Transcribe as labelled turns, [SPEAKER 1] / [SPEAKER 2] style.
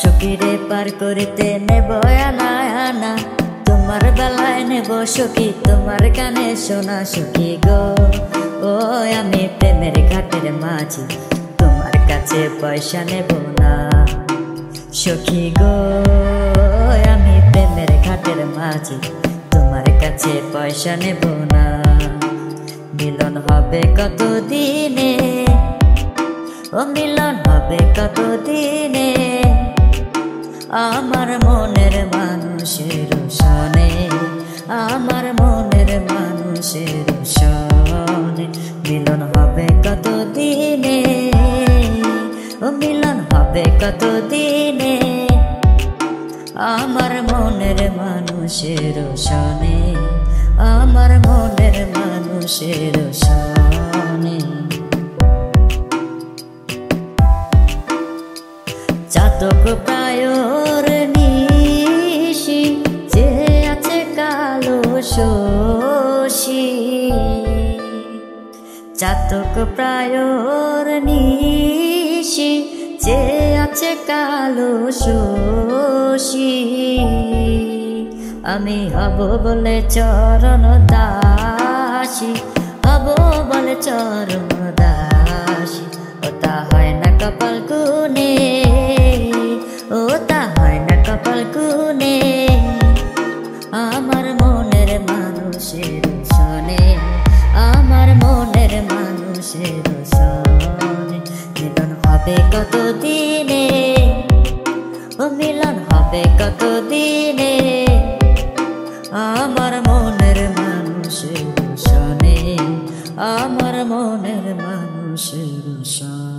[SPEAKER 1] সখীরে পার করিতে নেব আনা আনা, তোমার বেলায় নেব সখী তোমার কানে শোনা সখী গো। ও আমি প্রেমের ঘাটের মাঝি, তোমার কাছে পয়সা নেব না সখী গো। আমি প্রেমের ঘাটের মাঝি, তোমার কাছে পয়সা নেব না। মিলন হবে কত দিনে, ও মিলন হবে কত দিনে, আমার মনের মানুষের সনে, আমার মনের মানুষের সনে। মিলন হবে কত দিনে, ও মিলন হবে কত দিনে, আমার মনের মানুষের সনে, আমার মনের মানুষের সনে। চাতক প্রায়র নিশি, যে আছে কালো শশী। চাতক প্রায়র নিশি, যে আছে কালো শশী। আমি হব বলে চরণ দাসী, হব বলে চরণ দাসী। ও তা হয় না কপাল গুনে, ও তা হয় না কপাল গুনে, আমার মনের মানুষের সনে, আমার মনের মানুষের সনে। মিলন হবে কত দিনে, ও মিলন হবে কত দিনে, আমার মনের মানুষের সনে, আমার মনের মানুষের সনে।